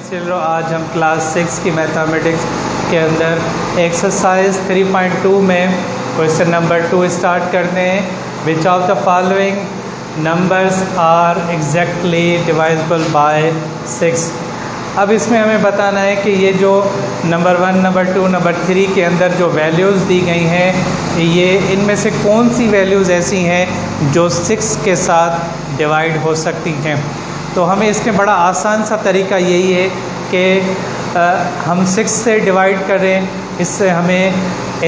चिल्ड्रो, आज हम क्लास 6 की मैथमेटिक्स के अंदर एक्सरसाइज 3.2 में क्वेश्चन नंबर 2 स्टार्ट करते हैं। Which of the following numbers are exactly divisible by 6। अब इसमें हमें बताना है कि ये जो नंबर 1, नंबर 2, नंबर 3 के अंदर जो वैल्यूज़ दी गई हैं, ये इनमें से कौन सी वैल्यूज़ ऐसी हैं जो 6 के साथ डिवाइड हो सकती हैं। तो हमें इसमें बड़ा आसान सा तरीका यही है कि हम 6 से डिवाइड करें। इससे हमें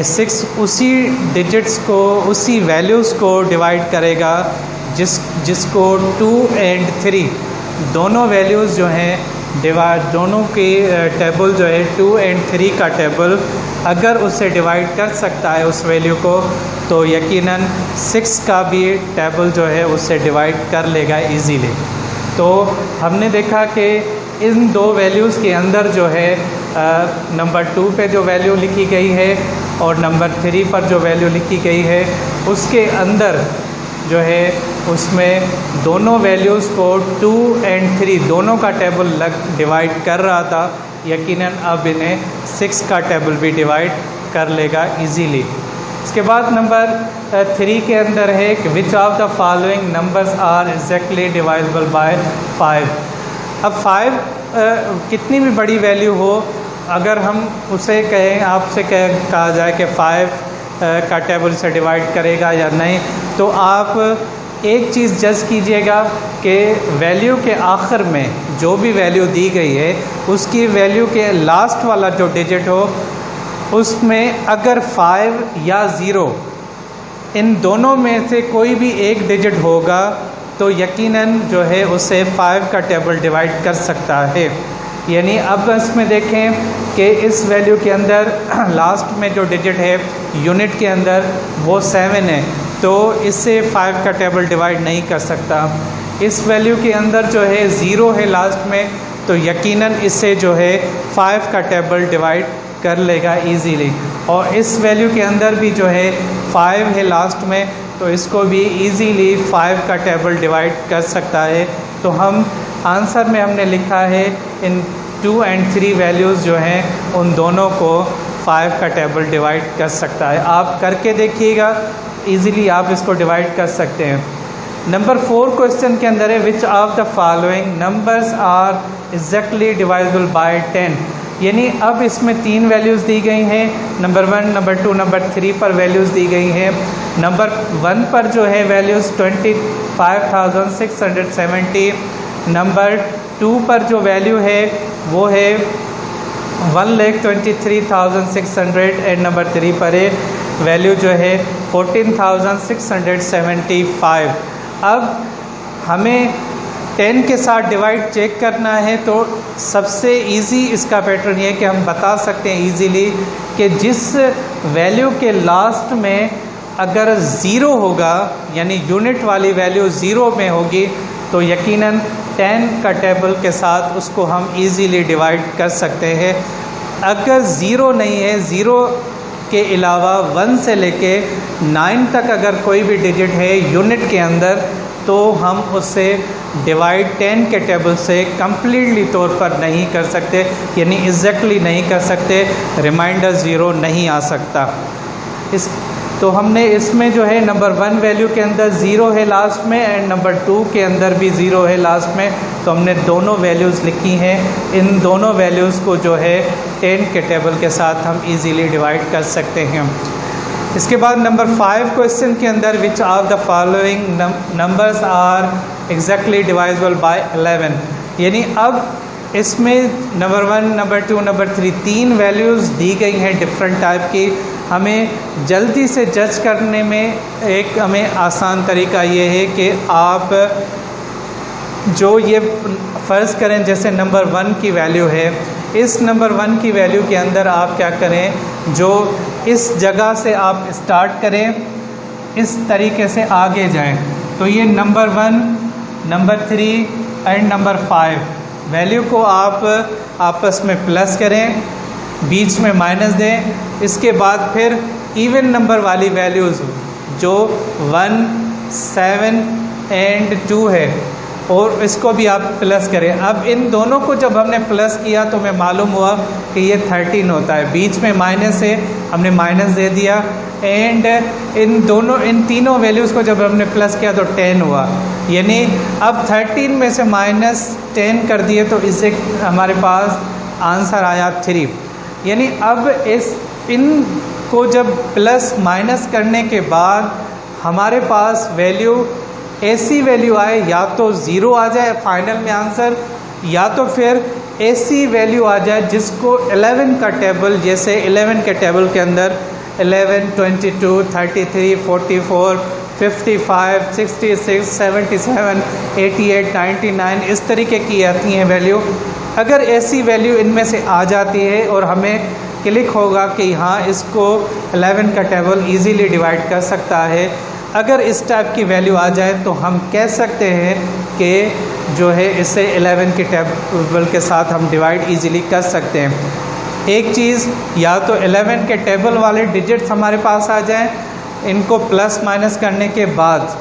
6 उसी डिजिट्स को, उसी वैल्यूज़ को डिवाइड करेगा जिसको 2 और 3 दोनों वैल्यूज़ जो हैं दोनों की टेबल जो है 2 और 3 का टेबल अगर उससे डिवाइड कर सकता है उस वैल्यू को, तो यकीनन 6 का भी टेबल जो है उससे डिवाइड कर लेगा इजीली। तो हमने देखा कि इन दो वैल्यूज़ के अंदर जो है नंबर 2 पे जो वैल्यू लिखी गई है और नंबर 3 पर जो वैल्यू लिखी गई है, उसके अंदर जो है उसमें दोनों वैल्यूज़ को 2 और 3 दोनों का टेबल डिवाइड कर रहा था। यकीनन अब इन्हें 6 का टेबल भी डिवाइड कर लेगा इजीली। इसके बाद नंबर 3 के अंदर है कि which of the following numbers are exactly divisible by 5। अब 5 कितनी भी बड़ी वैल्यू हो, अगर हम उसे कहें, आपसे कहा जाए कि 5 का टेबल से डिवाइड करेगा या नहीं, तो आप एक चीज़ जज कीजिएगा कि वैल्यू के आखिर में जो भी वैल्यू दी गई है उसकी वैल्यू के लास्ट वाला जो डिजिट हो उसमें अगर 5 या 0 इन दोनों में से कोई भी एक डिजिट होगा तो यकीनन जो है उसे 5 का टेबल डिवाइड कर सकता है। यानी अब इसमें देखें कि इस वैल्यू के अंदर लास्ट में जो डिजिट है यूनिट के अंदर वो 7 है, तो इससे 5 का टेबल डिवाइड नहीं कर सकता। इस वैल्यू के अंदर जो है 0 है लास्ट में, तो यकीनन इससे जो है 5 का टेबल डिवाइड कर लेगा इजीली। और इस वैल्यू के अंदर भी जो है 5 है लास्ट में, तो इसको भी इजीली 5 का टेबल डिवाइड कर सकता है। तो हम आंसर में हमने लिखा है इन 2 और 3 वैल्यूज़ जो हैं उन दोनों को 5 का टेबल डिवाइड कर सकता है। आप करके देखिएगा, इजीली आप इसको डिवाइड कर सकते हैं। नंबर 4 क्वेश्चन के अंदर है which of the following numbers are exactly divisible by 10। यानी अब इसमें 3 वैल्यूज़ दी गई हैं। नंबर 1, नंबर 2, नंबर 3 पर वैल्यूज़ दी गई हैं। नंबर 1 पर जो है वैल्यूज़ 25,670। नंबर 2 पर जो वैल्यू है वो है 1,23,600 एंड नंबर 3 पर है वैल्यू जो है 14,675। अब हमें 10 के साथ डिवाइड चेक करना है, तो सबसे इजी इसका पैटर्न ये है कि हम बता सकते हैं इजीली कि जिस वैल्यू के लास्ट में अगर 0 होगा, यानी यूनिट वाली वैल्यू 0 में होगी, तो यकीनन 10 का टेबल के साथ उसको हम इजीली डिवाइड कर सकते हैं। अगर 0 नहीं है, 0 के अलावा 1 से लेके 9 तक अगर कोई भी डिजिट है यूनिट के अंदर, तो हम उससे डिवाइड 10 के टेबल से कम्प्लीटली तौर पर नहीं कर सकते, यानी एग्जैक्टली नहीं कर सकते, रिमाइंडर 0 नहीं आ सकता। तो हमने इसमें जो है नंबर 1 वैल्यू के अंदर 0 है लास्ट में एंड नंबर 2 के अंदर भी 0 है लास्ट में, तो हमने दोनों वैल्यूज़ लिखी हैं। इन दोनों वैल्यूज़ को जो है 10 के टेबल के साथ हम इजीली डिवाइड कर सकते हैं। इसके बाद नंबर 5 क्वेश्चन के अंदर which of the following numbers are exactly divisible by 11। यानी अब इसमें नंबर 1, नंबर 2, नंबर 3 3 वैल्यूज़ दी गई हैं डिफरेंट टाइप की। हमें जल्दी से जज करने में एक हमें आसान तरीका ये है कि आप जो ये फ़र्ज़ करें जैसे नंबर 1 की वैल्यू है, इस नंबर 1 की वैल्यू के अंदर आप क्या करें, जो इस जगह से आप स्टार्ट करें, इस तरीके से आगे जाएं। तो ये number 1, number 3 and number 5 value को आप आपस में प्लस करें, बीच में माइनस दें। इसके बाद फिर इवन नंबर वाली वैल्यूज़ जो 1, 7 एंड 2 है, और इसको भी आप प्लस करें। अब इन दोनों को जब हमने प्लस किया तो हमें मालूम हुआ कि ये 13 होता है, बीच में माइनस है, हमने माइनस दे दिया, एंड इन तीनों वैल्यूज़ को जब हमने प्लस किया तो 10 हुआ। यानी अब 13 में से -10 कर दिए तो इससे हमारे पास आंसर आया 3। यानी अब इन को जब प्लस माइनस करने के बाद हमारे पास वैल्यू ऐसी वैल्यू आए, या तो 0 आ जाए फाइनल में आंसर, या तो फिर ऐसी वैल्यू आ जाए जिसको 11 का टेबल, जैसे 11 के टेबल के अंदर 11, 22, 33, 44, 55, 66, 77, 88, 99 इस तरीके की आती हैं वैल्यू। अगर ऐसी वैल्यू इनमें से आ जाती है और हमें क्लिक होगा कि हाँ इसको 11 का टेबल इजीली डिवाइड कर सकता है, अगर इस टाइप की वैल्यू आ जाए तो हम कह सकते हैं कि जो है इसे 11 के टेबल के साथ हम डिवाइड इजीली कर सकते हैं। एक चीज़, या तो 11 के टेबल वाले डिजिट्स हमारे पास आ जाएं इनको प्लस माइनस करने के बाद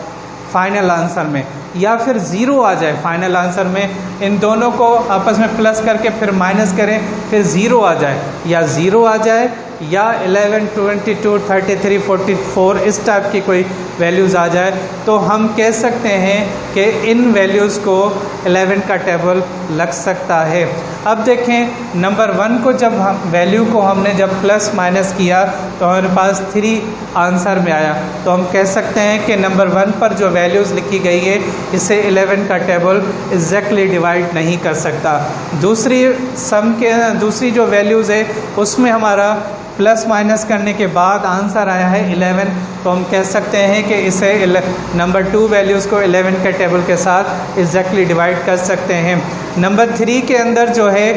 फाइनल आंसर में, या फिर 0 आ जाए फाइनल आंसर में। इन दोनों को आपस में प्लस करके फिर माइनस करें, फिर 0 आ जाए, या 0 आ जाए या 11, 22, 33, 44 इस टाइप की कोई वैल्यूज़ आ जाए, तो हम कह सकते हैं कि इन वैल्यूज़ को 11 का टेबल लग सकता है। अब देखें नंबर 1 को जब हम वैल्यू को हमने जब प्लस माइनस किया तो हमारे पास 3 आंसर में आया, तो हम कह सकते हैं कि नंबर 1 पर जो वैल्यूज़ लिखी गई है इसे 11 का टेबल एग्जैक्टली डिवाइड नहीं कर सकता। दूसरी जो वैल्यूज़ है उसमें हमारा प्लस माइनस करने के बाद आंसर आया है 11, तो हम कह सकते हैं कि इसे नंबर 2 वैल्यूज़ को 11 के टेबल के साथ एग्जैक्टली डिवाइड कर सकते हैं। नंबर 3 के अंदर जो है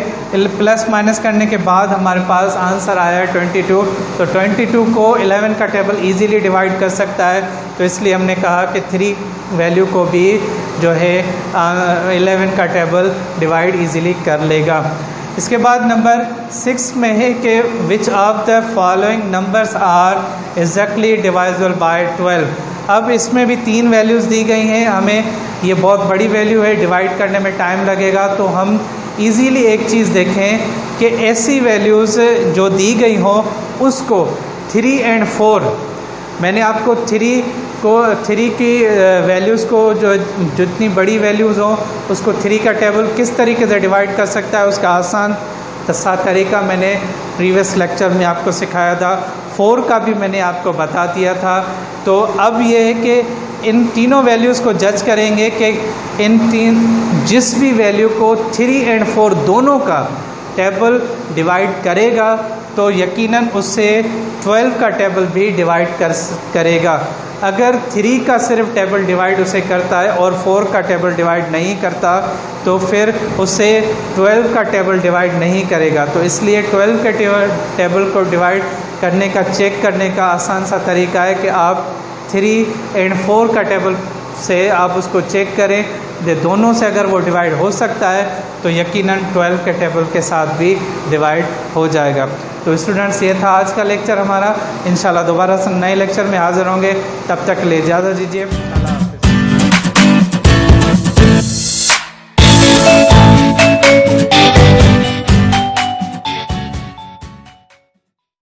प्लस माइनस करने के बाद हमारे पास आंसर आया है 22, तो 22 को 11 का टेबल इजीली डिवाइड कर सकता है, तो इसलिए हमने कहा कि 3 वैल्यू को भी जो है 11 का टेबल डिवाइड इजीली कर लेगा। इसके बाद नंबर 6 में है कि which of the following numbers are exactly divisible by 12। अब इसमें भी 3 वैल्यूज़ दी गई हैं, हमें ये बहुत बड़ी वैल्यू है, डिवाइड करने में टाइम लगेगा, तो हम इजीली एक चीज़ देखें कि ऐसी वैल्यूज़ जो दी गई हों उसको 3 और 4, मैंने आपको 3 की वैल्यूज़ को जो जितनी बड़ी वैल्यूज़ हों उसको 3 का टेबल किस तरीके से डिवाइड कर सकता है उसका आसान सा तरीका मैंने प्रीवियस लेक्चर में आपको सिखाया था। 4 का भी मैंने आपको बता दिया था। तो अब ये है कि इन तीनों वैल्यूज़ को जज करेंगे कि जिस भी वैल्यू को 3 और 4 दोनों का टेबल डिवाइड करेगा तो यकीनन उससे 12 का टेबल भी डिवाइड करेगा। अगर 3 का सिर्फ टेबल डिवाइड उसे करता है और 4 का टेबल डिवाइड नहीं करता तो फिर उसे 12 का टेबल डिवाइड नहीं करेगा। तो इसलिए 12 के टेबल को डिवाइड करने का चेक करने का आसान सा तरीका है कि आप 3 और 4 का टेबल से आप उसको चेक करें, दोनों से अगर वो डिवाइड हो सकता है तो यकीनन 12 के टेबल के साथ भी डिवाइड हो जाएगा। तो स्टूडेंट्स ये था आज का लेक्चर हमारा, इंशाल्लाह दोबारा से नए लेक्चर में हाज़िर होंगे, तब तक के लिए इजाज़त दीजिए।